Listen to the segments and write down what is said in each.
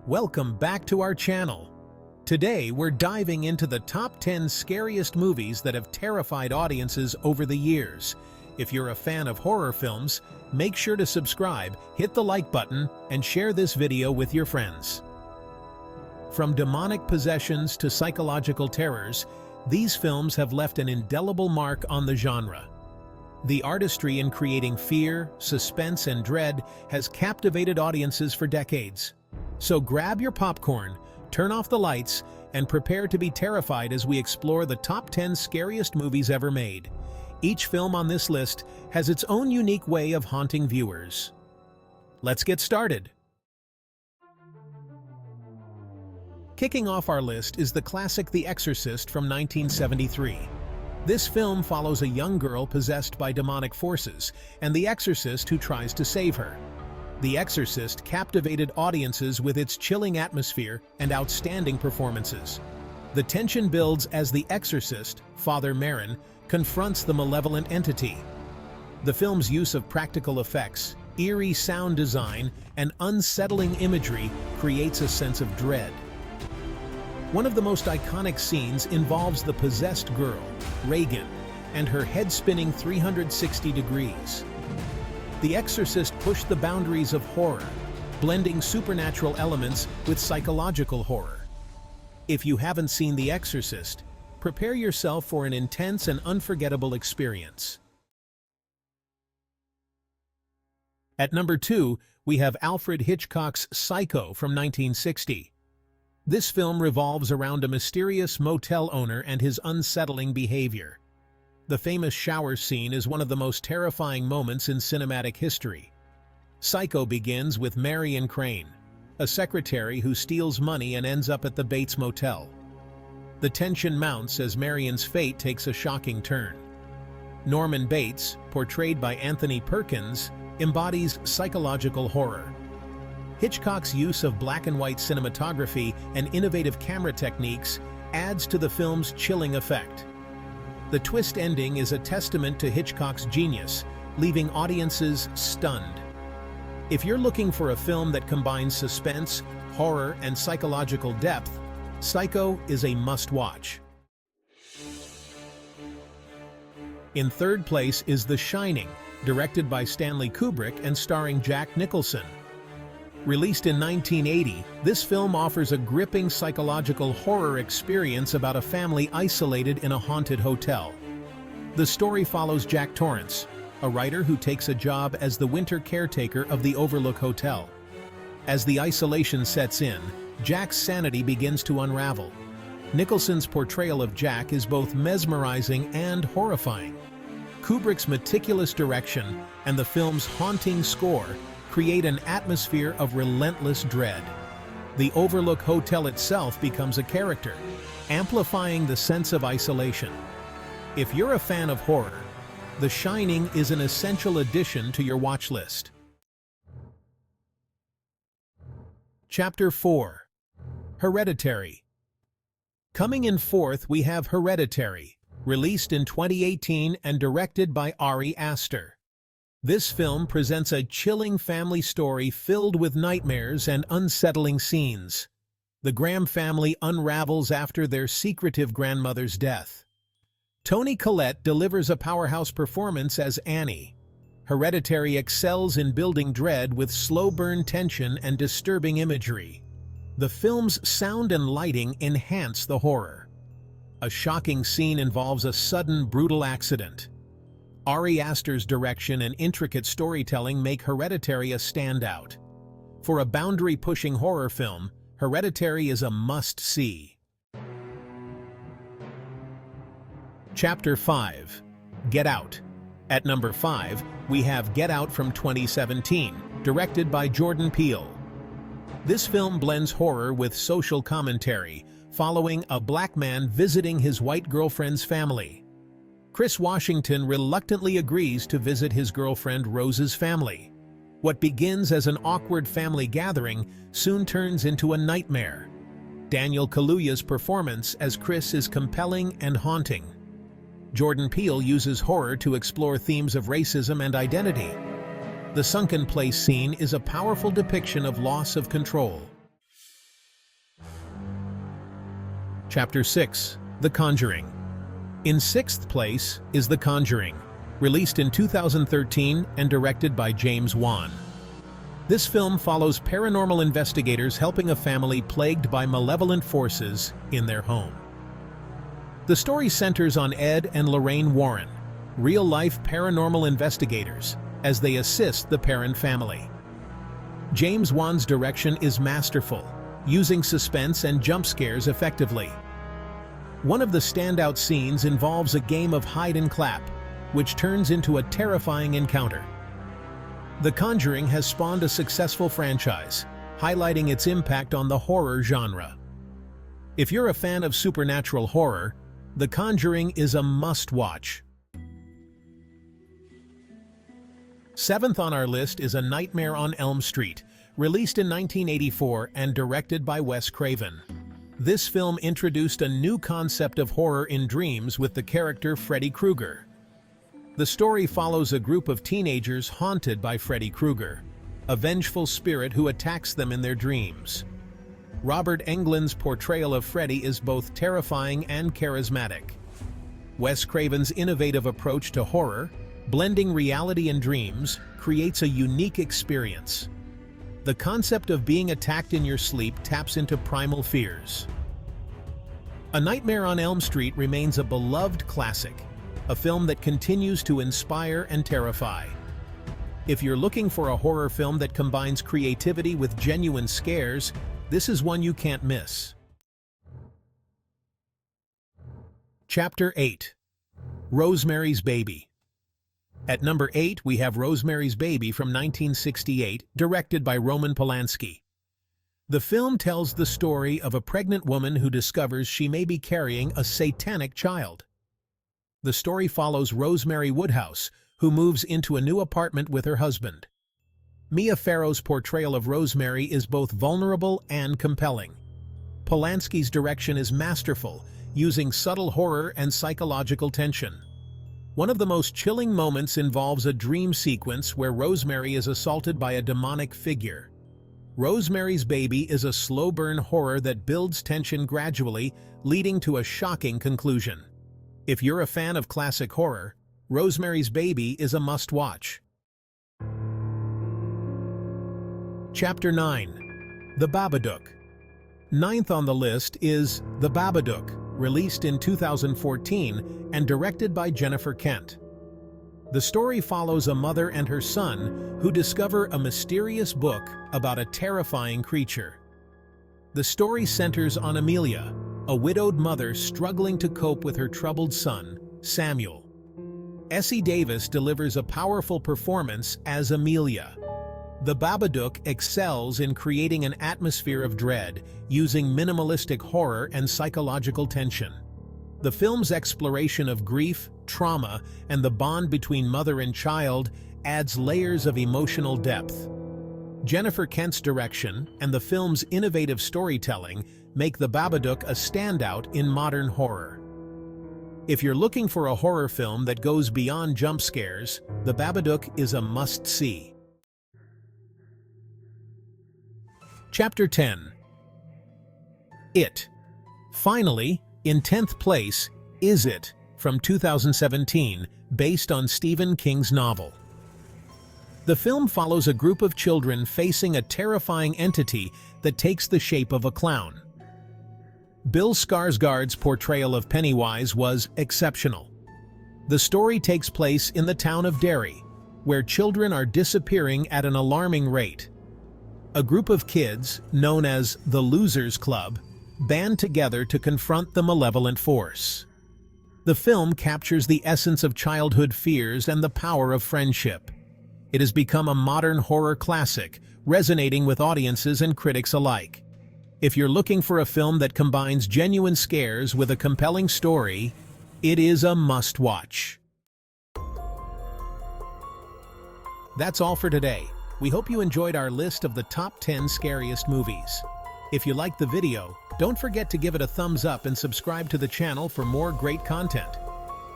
Welcome back to our channel. Today we're diving into the top 10 scariest movies that have terrified audiences over the years. If you're a fan of horror films, make sure to subscribe, hit the like button, and share this video with your friends. From demonic possessions to psychological terrors, these films have left an indelible mark on the genre. The artistry in creating fear, suspense, and dread has captivated audiences for decades. So grab your popcorn, turn off the lights, and prepare to be terrified as we explore the top 10 scariest movies ever made. Each film on this list has its own unique way of haunting viewers. Let's get started. Kicking off our list is the classic The Exorcist from 1973. This film follows a young girl possessed by demonic forces and the exorcist who tries to save her. The Exorcist captivated audiences with its chilling atmosphere and outstanding performances. The tension builds as the exorcist, Father Merrin, confronts the malevolent entity. The film's use of practical effects, eerie sound design, and unsettling imagery creates a sense of dread. One of the most iconic scenes involves the possessed girl, Regan, and her head spinning 360 degrees. The Exorcist pushed the boundaries of horror, blending supernatural elements with psychological horror. If you haven't seen The Exorcist, prepare yourself for an intense and unforgettable experience. At number 2, we have Alfred Hitchcock's Psycho from 1960. This film revolves around a mysterious motel owner and his unsettling behavior. The famous shower scene is one of the most terrifying moments in cinematic history. Psycho begins with Marion Crane, a secretary who steals money and ends up at the Bates Motel. The tension mounts as Marion's fate takes a shocking turn. Norman Bates, portrayed by Anthony Perkins, embodies psychological horror. Hitchcock's use of black and white cinematography and innovative camera techniques adds to the film's chilling effect. The twist ending is a testament to Hitchcock's genius, leaving audiences stunned. If you're looking for a film that combines suspense, horror, and psychological depth, Psycho is a must-watch. In third place is The Shining, directed by Stanley Kubrick and starring Jack Nicholson. Released in 1980, this film offers a gripping psychological horror experience about a family isolated in a haunted hotel. The story follows Jack Torrance, a writer who takes a job as the winter caretaker of the Overlook Hotel. As the isolation sets in, Jack's sanity begins to unravel. Nicholson's portrayal of Jack is both mesmerizing and horrifying. Kubrick's meticulous direction and the film's haunting score create an atmosphere of relentless dread. The Overlook Hotel itself becomes a character, amplifying the sense of isolation. If you're a fan of horror, The Shining is an essential addition to your watch list. Chapter 4. Hereditary. Coming in fourth, we have Hereditary, released in 2018 and directed by Ari Aster. This film presents a chilling family story filled with nightmares and unsettling scenes. The Graham family unravels after their secretive grandmother's death. Toni Collette delivers a powerhouse performance as Annie. Hereditary excels in building dread with slow-burn tension and disturbing imagery. The film's sound and lighting enhance the horror. A shocking scene involves a sudden, brutal accident. Ari Aster's direction and intricate storytelling make Hereditary a standout. For a boundary-pushing horror film, Hereditary is a must-see. Chapter 5. Get Out. At number 5, we have Get Out from 2017, directed by Jordan Peele. This film blends horror with social commentary, following a black man visiting his white girlfriend's family. Chris Washington reluctantly agrees to visit his girlfriend Rose's family. What begins as an awkward family gathering soon turns into a nightmare. Daniel Kaluuya's performance as Chris is compelling and haunting. Jordan Peele uses horror to explore themes of racism and identity. The sunken place scene is a powerful depiction of loss of control. Chapter 6. The Conjuring. In sixth place is The Conjuring, released in 2013 and directed by James Wan. This film follows paranormal investigators helping a family plagued by malevolent forces in their home. The story centers on Ed and Lorraine Warren, real-life paranormal investigators, as they assist the Perrin family. James Wan's direction is masterful, using suspense and jump scares effectively. One of the standout scenes involves a game of hide and clap, which turns into a terrifying encounter. The Conjuring has spawned a successful franchise, highlighting its impact on the horror genre. If you're a fan of supernatural horror, The Conjuring is a must-watch. Seventh on our list is A Nightmare on Elm Street, released in 1984 and directed by Wes Craven. This film introduced a new concept of horror in dreams with the character Freddy Krueger. The story follows a group of teenagers haunted by Freddy Krueger, a vengeful spirit who attacks them in their dreams. Robert Englund's portrayal of Freddy is both terrifying and charismatic. Wes Craven's innovative approach to horror, blending reality and dreams, creates a unique experience. The concept of being attacked in your sleep taps into primal fears. A Nightmare on Elm Street remains a beloved classic, a film that continues to inspire and terrify. If you're looking for a horror film that combines creativity with genuine scares, this is one you can't miss. Chapter 8. Rosemary's Baby. At number 8, we have Rosemary's Baby from 1968, directed by Roman Polanski. The film tells the story of a pregnant woman who discovers she may be carrying a satanic child. The story follows Rosemary Woodhouse, who moves into a new apartment with her husband. Mia Farrow's portrayal of Rosemary is both vulnerable and compelling. Polanski's direction is masterful, using subtle horror and psychological tension. One of the most chilling moments involves a dream sequence where Rosemary is assaulted by a demonic figure. Rosemary's Baby is a slow-burn horror that builds tension gradually, leading to a shocking conclusion. If you're a fan of classic horror, Rosemary's Baby is a must-watch. Chapter 9. The Babadook. Ninth on the list is The Babadook, released in 2014 and directed by Jennifer Kent. The story follows a mother and her son who discover a mysterious book about a terrifying creature. The story centers on Amelia, a widowed mother struggling to cope with her troubled son, Samuel. Essie Davis delivers a powerful performance as Amelia. The Babadook excels in creating an atmosphere of dread, using minimalistic horror and psychological tension. The film's exploration of grief, trauma, and the bond between mother and child adds layers of emotional depth. Jennifer Kent's direction and the film's innovative storytelling make The Babadook a standout in modern horror. If you're looking for a horror film that goes beyond jump scares, The Babadook is a must-see. Chapter 10. It. Finally, in 10th place, is It, from 2017, based on Stephen King's novel. The film follows a group of children facing a terrifying entity that takes the shape of a clown. Bill Skarsgård's portrayal of Pennywise was exceptional. The story takes place in the town of Derry, where children are disappearing at an alarming rate. A group of kids, known as the Losers Club, band together to confront the malevolent force. The film captures the essence of childhood fears and the power of friendship. It has become a modern horror classic, resonating with audiences and critics alike. If you're looking for a film that combines genuine scares with a compelling story, it is a must-watch. That's all for today. We hope you enjoyed our list of the top 10 scariest movies. If you liked the video, don't forget to give it a thumbs up and subscribe to the channel for more great content.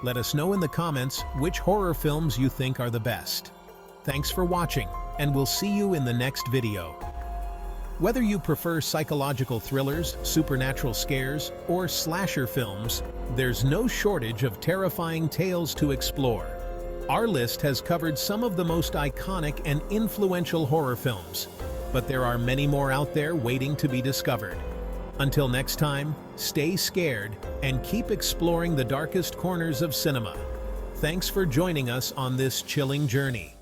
Let us know in the comments which horror films you think are the best. Thanks for watching, and we'll see you in the next video. Whether you prefer psychological thrillers, supernatural scares, or slasher films, there's no shortage of terrifying tales to explore. Our list has covered some of the most iconic and influential horror films, but there are many more out there waiting to be discovered. Until next time, stay scared and keep exploring the darkest corners of cinema. Thanks for joining us on this chilling journey.